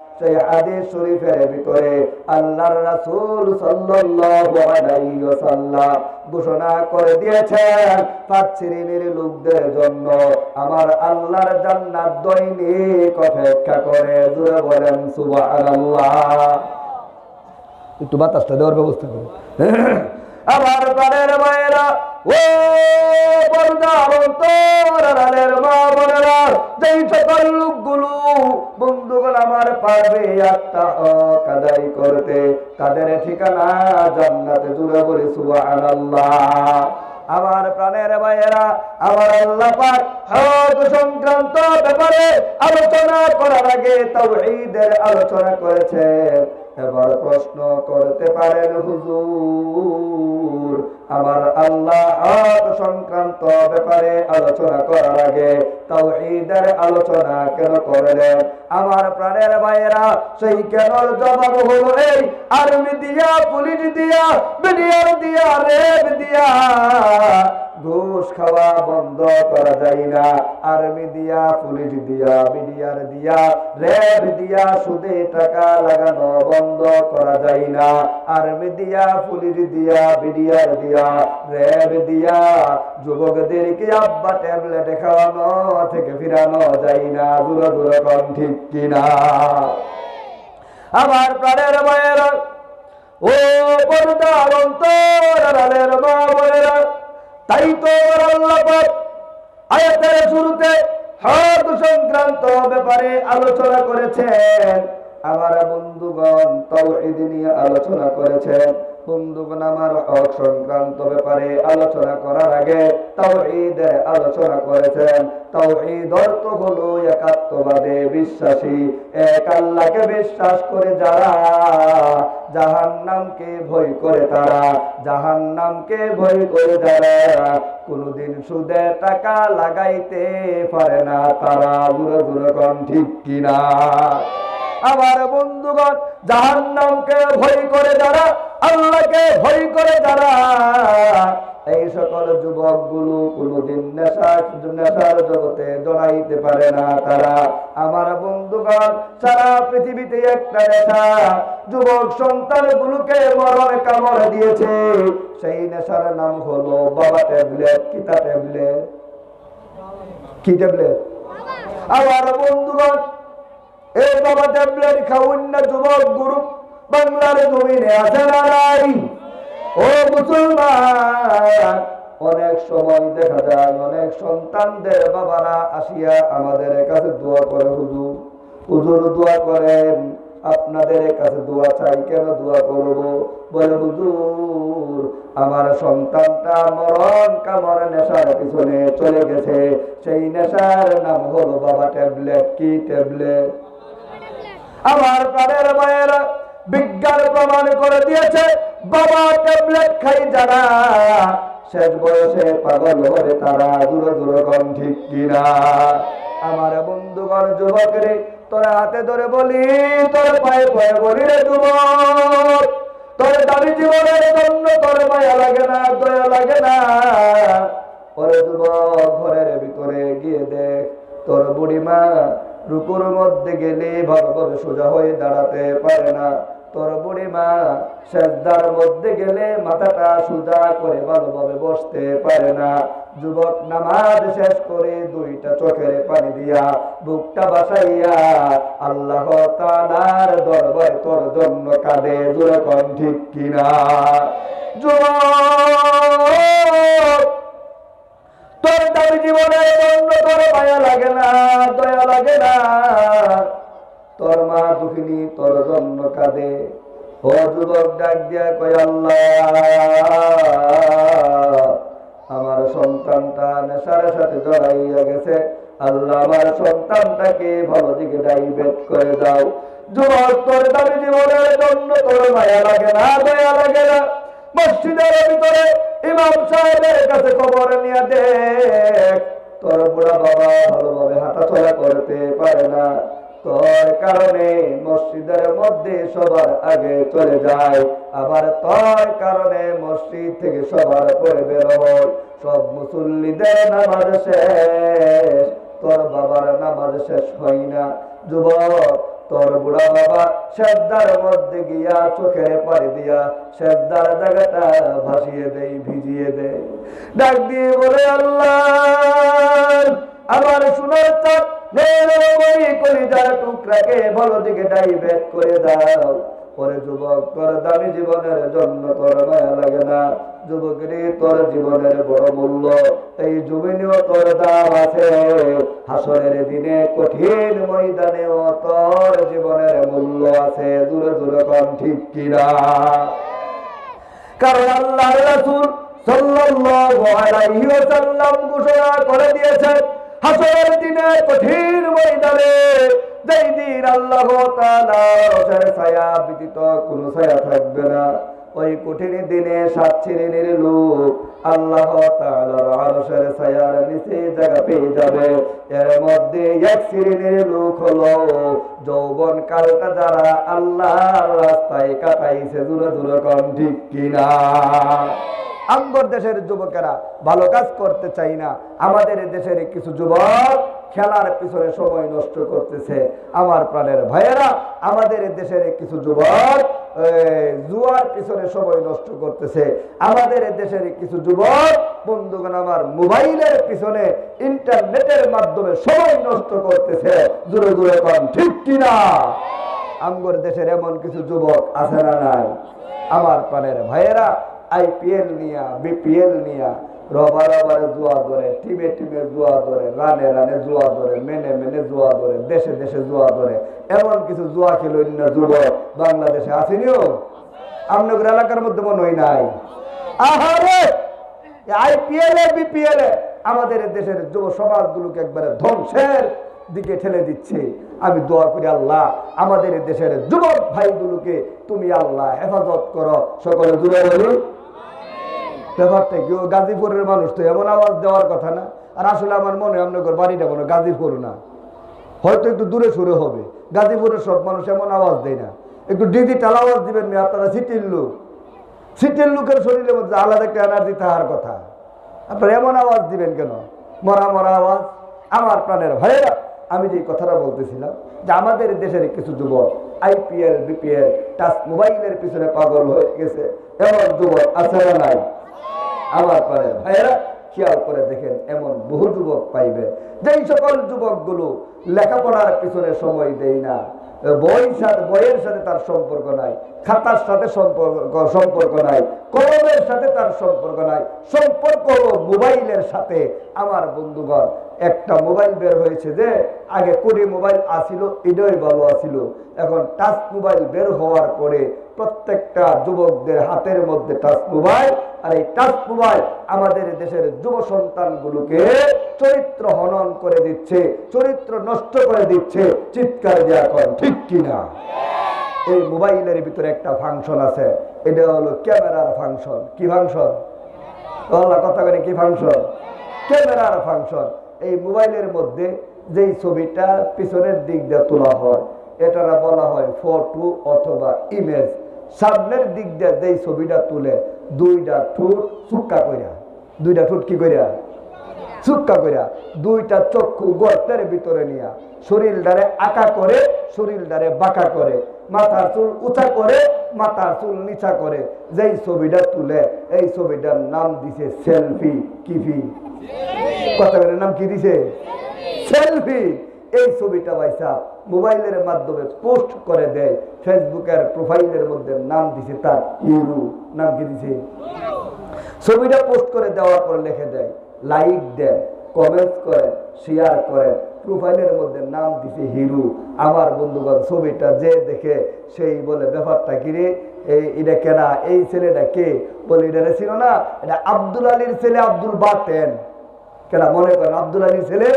সেই হাদিস শরীফের ভিতরে আল্লাহর রাসূল সাল্লাল্লাহু আলাইহি ওয়াসাল্লাম ঘোষণা করে দিয়েছেন, 5 শ্রেণীর লোকদের জন্য আমার আল্লাহর জান্নাত দৈনিক অপেক্ষা করে। জোরে বলেন সুবহানাল্লাহ। একটু বাতাসটা দেওয়ার ব্যবস্থা করুন। আমার প্রাণের মায়েরা, ও পর্দার অন্তরালের মা বোনেরা, যেই সকল লোকগুলো বন্ধুগণ আমার পারবে আত্মা কাদাই করতে, তাদের ঠিকানা জান্নাতে। জুড়ে বলি সুবহানাল্লাহ। আমার প্রাণের ভাইয়েরা, আমার আল্লাহ পাক হক সংক্রান্ত ব্যাপারে আলোচনা করার আগে তাওহীদের আলোচনা করেছেন। এবার প্রশ্ন করতে পারেন, হুজুর আমার আল্লাহ হক সংক্রান্ত ব্যাপারে আলোচনা করার আগে তাওহীদের আলোচনা কেন করলেন? আমার প্রাণের ভাইয়েরা, সেই কেনর জবাব হলো এই, আর্মি দিয়া, পুলিশ দিয়া, বিডিআর দিয়া, রেব দিয়া ঘুষ খাওয়া বন্ধ করা যায় না। আর্মি দিয়া, পুলিশ দিয়া, বিডিআর দিয়া, রেব দিয়া সুদে টাকা লাগানো বন্ধ করা যায় না। আর্মি দিয়া, পুলিশ দিয়া, বিডিআর দিয়া, রেব দিয়া যুবকদেরকে আব্বা ট্যাবলেট খাওয়ানো থেকে ফিরানো যায় না। দূরে দূরে কম ঠিক কিনা? আমার প্রাণের মায়েরা, ও পর্দার অন্তরালের মা বোনেরা, তাই তো আল্লাহ পাক আয়াতের শুরুতে হক সংক্রান্ত ব্যাপারে আলোচনা করেছেন। আমার বন্ধুগণ তাওহীদ নিয়ে আলোচনা করেছেন। বন্ধুগণ আমার হক সংক্রান্ত ব্যাপারে আলোচনা করার আগে তাওহীদের আলোচনা করেছেন। তাওহীদ অর্থ হলো একাত্মবাদে বিশ্বাসী, এক আল্লাহকে বিশ্বাস করে যারা, জাহান্নামকে ভয় করে তারা, জাহান্নামকে ভয় করে যারা কোনদিন সুদে টাকা লাগাইতে পারে না তারা। দূরে দূরে কোন ঠিক কিনা? আমার বন্ধুগণ, জাহান্নামকে ভয় করে যারা, আল্লাহকে ভয় করে যারা, এই সকল যুবকগুলো কোনদিন নেশার জগতে জড়াইতে পারে না তারা। আমার বন্ধুগণ, সারা পৃথিবীতে একটা নেশা যুবক সন্তানগুলোকে মরণ কামড় দিয়েছে। সেই নেশার নাম হলো বাবা ট্যাবলেট। কিতা ট্যাবলেট? কি ট্যাবলেট? আমার বন্ধুগণ, এই বাবা ট্যাবলেট খাওয়ান না যুবক গুরু বাংলার জমিনে আছে না নাই? ও মুসলমান, অনেক সময় দেখা যায় অনেক সন্তানদের বাবারা আসিয়া আমাদের কাছে দোয়া করে, হুজুর হুজুর দোয়া করেন, আপনাদের কাছে দোয়া চাই। কেন দোয়া করব? বলে, হুজুর আমার সন্তানটা মরণ কামড় নেশার পিছনে চলে গেছে। সেই নেশার নাম হলো বাবা ট্যাবলেট। কি ট্যাবলেট? আমার প্রাণের মায়েরা, বিজ্ঞান প্রমাণ করে দিয়েছে বাবা ট্যাবলেট খাই যারা শেষ বয়সে পাগল হবে তারা। দূরে দূরে কম ঠিক কিনা? আমার বন্ধুগণ, যুবকরে তোর হাতে ধরে বলি, তোর পায়ে পায়ে বলি, রে যুবক, তোর দাবি জীবনের জন্য তোর মায়া লাগে না, দয়া লাগে না? ওরে যুবক, ঘরের ভিতরে গিয়ে দেখ তোর বুড়িমা রুকুর মধ্যে গেলে ভালোভাবে সোজা হয়ে দাঁড়াতে পারে না। তোর বুড়িমা সেজদার মধ্যে গেলে মাথাটা সোজা করে ভালোভাবে বসতে পারে না। যুবক নামাজ শেষ করে দুইটা চোখের পানি দিয়া বুকটা বাসাইয়া আল্লাহ তাআলার দরবারে তোর জন্য কাঁদে। জোরে কোন ঠিক কিনা? যুবক, তোর দাবি জীবনের জন্য তোর মায়া লাগে না, দয়া লাগে না? তোর মা দুঃখিনী তোর জন্য কাঁদে। ও যুবক, ডাক দিয়া কয়, আল্লাহ আমার সন্তানটা নেশার সাথে জড়াইয়া গেছে, আল্লাহ আমার সন্তানটাকে ভালো দিকে ডাইভেট করে দাও। যুবক, তোর দাবি জীবনের জন্য তোর মায়া লাগে না, দয়া লাগে না? মসজিদের ভিতরে ইমাম সাহেবের কাছে খবর নিয়ে দেখ, তোর বুড়া বাবা ভালোভাবে হাঁটাচলা করতে পারে না, তোর কারণে মসজিদের মধ্যে সবার আগে চলে যায়, আবার তোর কারণে মসজিদ থেকে সবার পরে বের হয়। সব মুসল্লিদের নামাজ শেষ, তোর বাবার নামাজ শেষ হয় না। যুবক, তোর বুড়া বাবা সেজদার মধ্যে গিয়া চোখের পানি দিয়া সেজদার জায়গাটা ভাসিয়ে দেই, ভিজিয়ে দেয়। ডাক দিয়ে বলে, আল্লাহ আমার সোনার চাঁদ কলিজার টুকরাকে ভালো দিকে ডাইভেট করে দাও। পরে যুবক, তোর দামি জীবনের জন্য তোর মায়া লাগে না? যুবকেরই তোর জীবনের বড় মূল্য, এই জমিনেও তোর দাম আছে, হাসরের দিনে কঠিন ময়দানেও তোর জীবনের মূল্য আছে। দূরে দূরে কম ঠিক কিনা? কারণ আল্লাহর রাসূল সাল্লাল্লাহু আলাইহি ওয়াসাল্লাম ঘোষণা করে দিয়েছেন, হাসরের দিনে কঠিন ময়দানে যেই দিন আল্লাহ তাআলা আরশের ছায়া ব্যতীত কোনো ছায়া থাকবে না, ওই কঠিন দিনে 7 শ্রেণীর লোক আল্লাহ তাআলার আরশের ছায়ার নিচে জায়গা পেয়ে যাবে। এর মধ্যে 1 শ্রেণীর লোক হলো যৌবন কালটা যারা আল্লাহর রাস্তায় কাটাইছে। দূরে দূরে কম ঠিক কিনা? আমগর দেশের যুবকেরা ভালো কাজ করতে চাই না, আমাদের দেশের কিছু যুবক খেলার পিছনে সময় নষ্ট করতেছে। আমার প্রাণের ভাইয়েরা, আমাদের দেশের কিছু যুবক জুয়ার পিছনে সময় নষ্ট করতেছে। আমাদের দেশের কিছু যুবক বন্ধুগণ আমার মোবাইলের পিছনে ইন্টারনেটের মাধ্যমে সময় নষ্ট করতেছে। দূরে দূরে কম ঠিক কিনা? আমগর দেশের এমন কিছু যুবক আছে না নাই? আমার প্রাণের ভাইয়েরা, আইপিএল নিয়া, বিপিএল নিয়া রবার রবারে জুয়া ধরে, টিমে টিমে জুয়া ধরে, রানে রানে জুয়া ধরে, মেনে মেনে জুয়া ধরে, দেশে দেশে জুয়া ধরে। এমন কিছু জুয়া খেলো না যুবক বাংলাদেশে আসেনিও? আপনাদের এলাকার মধ্যে মনে হয় নাই? আহারে, আইপিএল এ বিপিএল এ আমাদের দেশের যুব সমাজগুলোকে একবারে ধ্বংসের দিকে ঠেলে দিচ্ছে। আমি দোয়া করি, আল্লাহ আমাদের দেশের যুবক ভাইগুলোকে তুমি আল্লাহ হেফাজত করো। সকলে জুড়ে বলি ব্যাপারটা কি? গাজীপুরের মানুষ তো এমন আওয়াজ দেওয়ার কথা না। আর আসলে আমার মনে হয় আপনার বাড়িটা কোনো গাজীপুর না, হয়তো একটু দূরে সুরে হবে। গাজীপুরের সব মানুষ এমন আওয়াজ দেয় না, একটু ডিজিটাল আওয়াজ দিবেন না। আপনারা সিটির লোক, সিটির লোকের শরীরের মধ্যে আলাদা একটা এনার্জি থাকার কথা, আপনারা এমন আওয়াজ দিবেন কেন? মরা মরা আওয়াজ। আমার প্রাণের ভাইয়েরা, আমি যে কথাটা বলতেছিলাম যে আমাদের দেশের কিছু যুবক আইপিএল বিপিএল টাচ মোবাইলের পিছনে পাগল হয়ে গেছে, এমন যুবক আছে না নাই? আমার প্রাণের ভাইয়েরা, খেয়াল করে দেখেন, এমন বহু যুবক পাইবে যেই সকল যুবকগুলো লেখাপড়ার পিছনে সময় দেয় না, বইয়ের সাথে তার সম্পর্ক নাই, খাতার সাথে সম্পর্ক নাই, কলমের সাথে তার সম্পর্ক নাই, সম্পর্ক মোবাইলের সাথে। আমার বন্ধুগণ, একটা মোবাইল বের হয়েছে যে আগে কোটি মোবাইল আসিল, এটাই ভালো আসিল। এখন টাচ মোবাইল বের হওয়ার পরে প্রত্যেকটা যুবকদের হাতের মধ্যে টাচ মোবাইল। আর এই টাচ মোবাইল আমাদের দেশের যুব সন্তানগুলোকে চরিত্র হনন করে দিচ্ছে, চরিত্র নষ্ট করে দিচ্ছে। চিৎকার দেওয়া কর ঠিক কিনা? এই মোবাইলের ভিতরে একটা ফাংশন আছে, এটা হলো ক্যামেরার ফাংশন। কি ফাংশন? কথা বলে কি ফাংশন? ক্যামেরার ফাংশন। এই মোবাইলের মধ্যে যেই ছবিটা পিছনের দিক দিয়ে তোলা হয়, এটারা বলা হয় ফটো অথবা ইমেজ। সামনের দিক দিয়ে যেই ছবিটা তুলে, দুইটা ঠোঁট চুক্কা কইরা, দুইটা ঠোঁট কি কইরা? চুক্কা কইরা, দুইটা চক্ষু গর্তের ভিতরে নিয়া শরীরটারে আঁকা করে, শরীরটারে বাঁকা করে, মাথার চুল উঁচা করে, মাথার চুল নিচা করে যেই ছবিটা তুলে, এই ছবিটার নাম দিছে সেলফি। কিফি? কথা বলে নাম কি দিছে? সেলফি। এই ছবিটা ভাইসা মোবাইলের মাধ্যমে পোস্ট করে দেয় ফেসবুকের প্রোফাইলের মধ্যে, নাম দিছে তার হিরো। নাম কি দিছে? ছবিটা পোস্ট করে দেওয়ার পর লিখে দেয়, লাইক দেন, কমেন্ট করেন, শেয়ার করেন, প্রোফাইলের মধ্যে নাম দিছে হিরো। আমার বন্ধুগণ, ছবিটা যে দেখে সেই বলে, ব্যাপারটা কি রে, এটা কেনা, এই ছেলেটা কে? বলে এটা ছিল না, এটা আব্দুল আলীর ছেলে আব্দুল বাতেন। কেনা মনে করেন আব্দুল আলীর ছেলে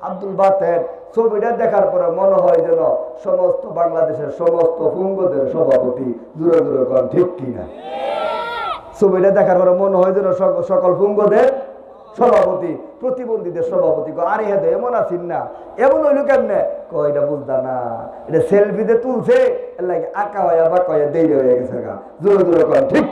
আব্দুল বাতেন। ছবিটা দেখার পরে মনে হয় যেন সমস্ত বাংলাদেশের সমস্ত ফুঙ্গদের সভাপতি। দূরে দূরে করেন ঠিক কিনা? ছবিটা দেখার পরে মনে হয় যেন সকল ফুঙ্গদের সভাপতি, প্রতিবন্ধীদের সভাপতি। আরে হ্যাঁ, এমন আছেন না, এমন হইল কেমনে? এটা বুঝতা না, এটা সেলফিতে তুলছে, এর লাগে আঁকা হয়ে বা কয়ে দেরি হয়ে গেছে। জোরে জোরে করেন ঠিক।